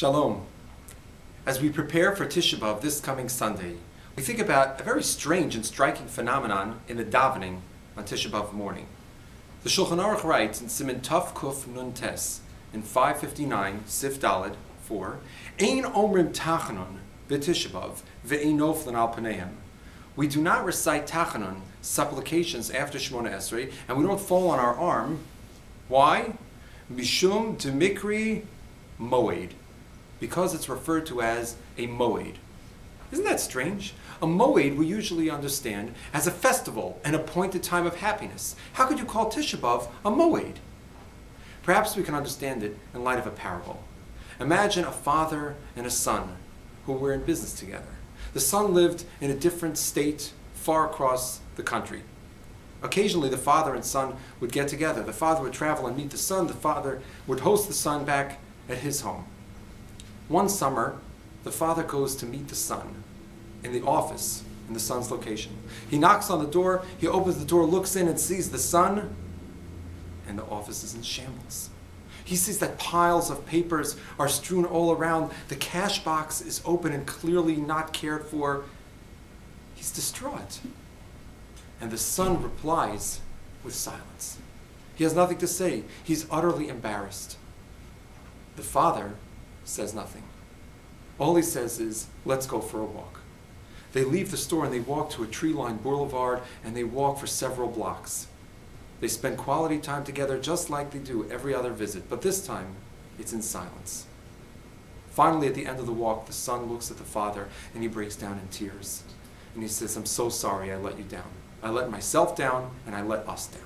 Shalom. As we prepare for Tisha B'Av this coming Sunday, we think about a very strange and striking phenomenon in the davening on Tisha B'Av morning. The Shulchan Aruch writes in Siman Tuf Kuf Nun Tes in 559 Sif Daled 4, Ein Omrim Tachanun v'Tisha B'Av ve'ein noflin al paneim. We do not recite Tachanun, supplications after Shemona Esrei, and we don't fall on our arm. Why? Mishum Demikri Moed. Because it's referred to as a moed. Isn't that strange? A moed we usually understand as a festival, an appointed time of happiness. How could you call Tisha B'Av a moed? Perhaps we can understand it in light of a parable. Imagine a father and a son who were in business together. The son lived in a different state far across the country. Occasionally the father and son would get together. The father would travel and meet the son. The father would host the son back at his home. One summer, the father goes to meet the son in the office in the son's location. He knocks on the door, he opens the door, looks in and sees the son, and the office is in shambles. He sees that piles of papers are strewn all around. The cash box is open and clearly not cared for. He's distraught. And the son replies with silence. He has nothing to say. He's utterly embarrassed. The father says nothing. All he says is, let's go for a walk. They leave the store and they walk to a tree-lined boulevard and they walk for several blocks. They spend quality time together just like they do every other visit, but this time it's in silence. Finally, at the end of the walk, the son looks at the father and he breaks down in tears. And he says, I'm so sorry I let you down. I let myself down and I let us down.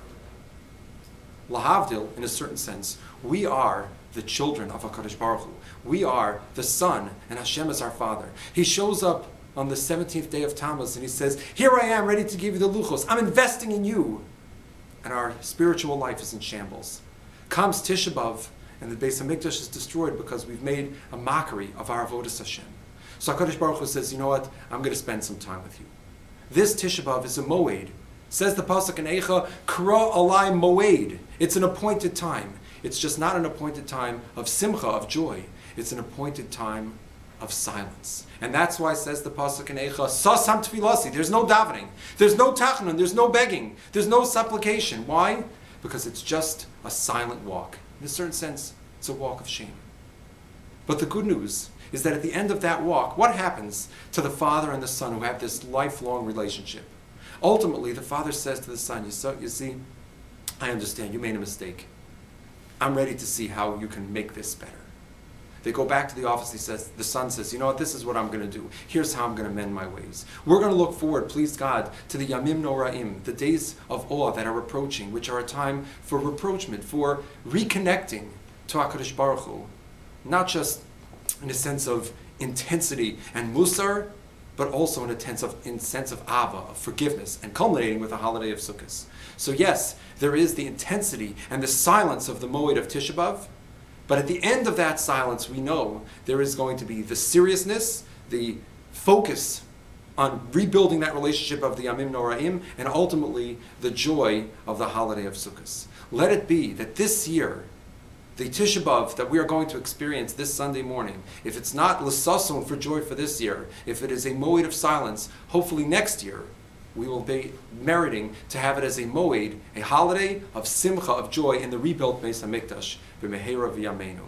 Lahavdil, in a certain sense, we are the children of HaKadosh Baruch Hu. We are the son, and Hashem is our father. He shows up on the 17th day of Tammuz, and he says, here I am, ready to give you the luchos. I'm investing in you. And our spiritual life is in shambles. Comes Tisha B'Av, and the Beis HaMikdash is destroyed because we've made a mockery of our avodas Hashem. So HaKadosh Baruch Hu says, you know what? I'm going to spend some time with you. This Tisha B'Av is a moed. Says the pasuk in Eicha, Kra alai moed. It's an appointed time. It's just not an appointed time of simcha, of joy. It's an appointed time of silence. And that's why says the pasuk in Eicha, Sasam tefilasi. There's no davening. There's no tachanun. There's no begging. There's no supplication. Why? Because it's just a silent walk. In a certain sense, it's a walk of shame. But the good news is that at the end of that walk, what happens to the father and the son who have this lifelong relationship? Ultimately, the father says to the son, you see, I understand, you made a mistake. I'm ready to see how you can make this better. They go back to the office, the son says, you know what, this is what I'm going to do. Here's how I'm going to mend my ways. We're going to look forward, please God, to the Yamim Noraim, the days of awe that are approaching, which are a time for rapprochement, for reconnecting to HaKadosh Baruch Hu. Not just in a sense of intensity and musar, but also in a sense of ava, of forgiveness, and culminating with the holiday of Sukkot. So yes, there is the intensity and the silence of the moed of Tisha B'Av, but at the end of that silence, we know there is going to be the seriousness, the focus on rebuilding that relationship of the Yamim Noraim, and ultimately the joy of the holiday of Sukkot. Let it be that this year, the Tisha B'Av that we are going to experience this Sunday morning, if it's not l'sason for joy for this year, if it is a moed of silence, hopefully next year we will be meriting to have it as a moed, a holiday of simcha, of joy in the rebuilt Beis HaMikdash, b'mehera v'yameinu.